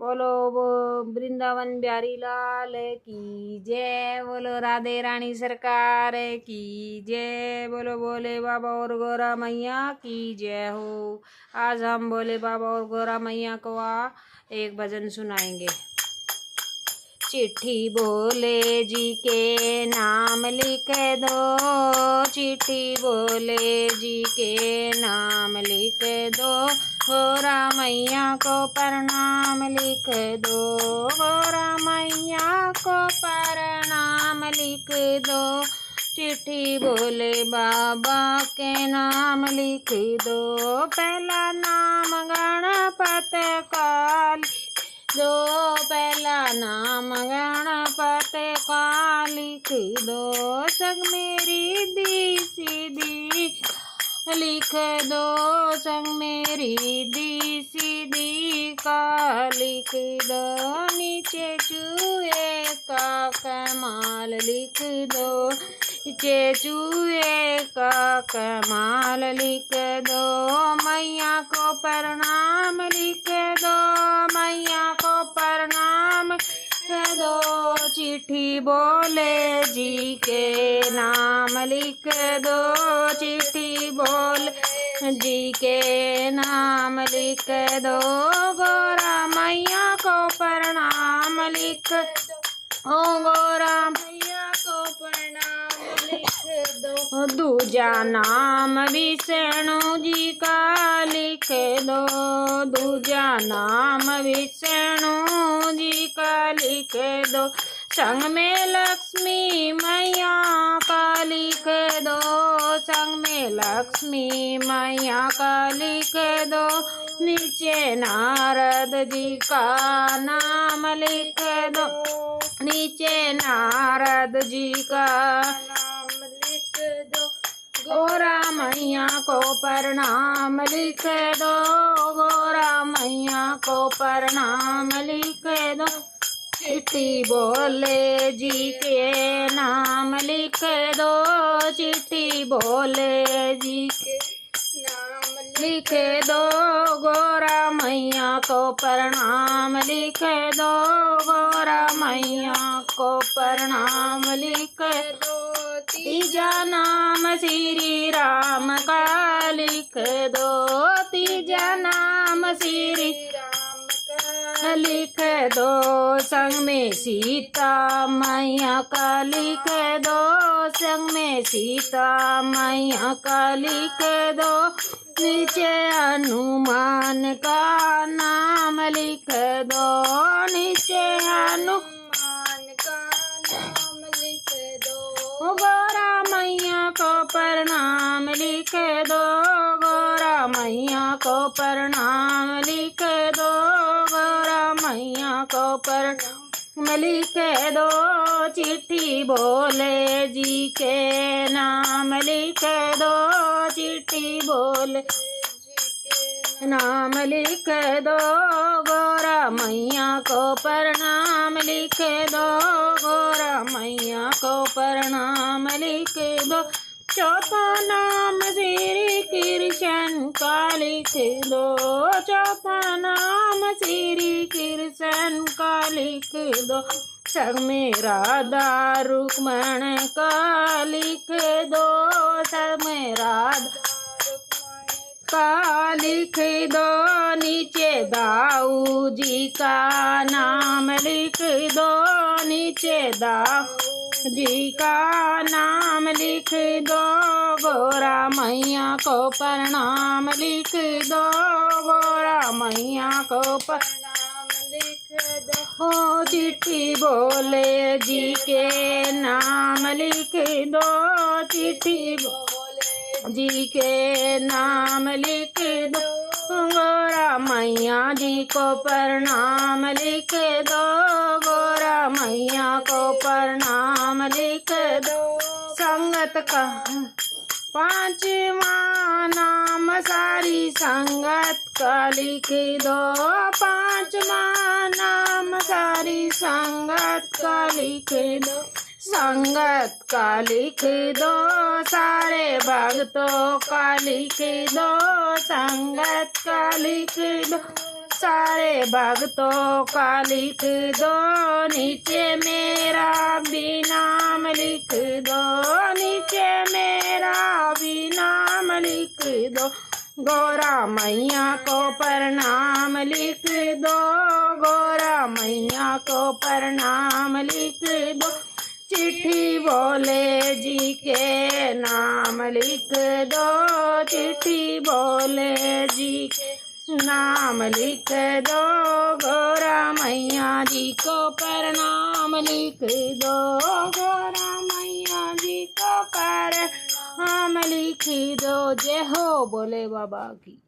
बोलो वृंदावन बिहारी लाल की जय। बोलो राधे रानी सरकार की जय। बोलो भोले बाबा और गौरा मैया की जय हो। आज हम भोले बाबा और गौरा मैया को एक भजन सुनाएंगे। चिट्ठी भोले जी के नाम लिख दो, चिट्ठी भोले जी के नाम लिख दो, गौरा मैया को प्रणाम लिख दो, गौरा मैया को प्रणाम लिख दो। चिट्ठी भोले बाबा के नाम लिख दो, पहला नाम गणपति का दो, पहला नाम गणपति का लिख दो, संग मेरी दी सीधी लिख दो, संग मेरी दी सीधी का लिख दो, नीचे चूहे का कमाल लिख दो, नीचे चूहे का कमाल लिख दो, मैया को प्रणाम लिख दो, मैया को प्रणाम लिख दो। चिट्ठी भोले जी के नाम लिख दो, चिट्ठी भोले जी के नाम लिख दो, गौरा मैया को प्रणाम लिख दो, गौरा मैया को प्रणाम लिख दो। दूजा नाम विष्णु जी का लिख दो, दूजा नाम विष्णु जी का लिख दो, संग में लक्ष्मी मैया का लिख दो, संग में लक्ष्मी मैया का लिख दो, नीचे नारद जी का नाम लिख दो, नीचे नारद जी का नाम लिख दो, गौरा मैया को प्रणाम लिख दो, गौरा मैया को प्रणाम लिख दो। चिट्ठी भोले जी के नाम लिख दो, चिट्ठी भोले जी के नाम लिख दो, गौरा मैया को प्रणाम लिख दो, गौरा मैया को प्रणाम लिख दो। तीजा नाम श्री राम का लिख दो, तीजा नाम श्री राम का लिख दो, संग में सीता मैया का लिख दो, संग में सीता मैया का लिख दो, नीचे हनुमान का नाम लिख दो, नीचे हनुमान का नाम लिख दो, गौरा मैया को प्रणाम लिख दो, गौरा मैया को प्रणाम लिख दो, गौरा मैया को प्रणाम लिख दो। चिट्ठी भोले जी के नाम लिख दो, चिट्ठी भोले नाम लिख दो, गौरा मैया को प्रणाम लिख दो, गौरा मैया को प्रणाम लिख दो। चौथा नाम श्री कृष्ण का लिख दो, चौथा नाम श्री कृष्ण का लिख दो, संग में राधा रुक्मण का लिख दो, संग में राधा का लिख दो, नीचे दाऊ जी का नाम लिख दो, नीचे दाऊ जी का नाम लिख दो, गौरा मैया को प्रणाम लिख दो, गौरा मैया को प्रणाम लिख दो। चिट्ठी भोले जी के नाम लिख दो, चिट्ठी जी के नाम लिख दो, गौरा मैया जी को प्रणाम लिख दो, गौरा मैया को प्रणाम लिख दो। संगत का पांचवा नाम सारी संगत का लिख दो, पांचवा नाम सारी संगत का लिख दो, संगत का लिख दो, सारे भक्तों का लिख दो, संगत का लिख दो, सारे भक्तों का लिख दो, नीचे मेरा भी नाम लिख दो, नीचे मेरा भी नाम लिख दो। गौरा मैया को प्रणाम लिख दो, गौरा मैया को प्रणाम लिख दो। चिट्ठी भोले जी के नाम लिख दो, चिट्ठी भोले जी के नाम लिख दो। गौरा मैया जी को प्रणाम लिख दो, गौरा मैया जी को प्रणाम लिख दो। जय हो भोले बाबा की।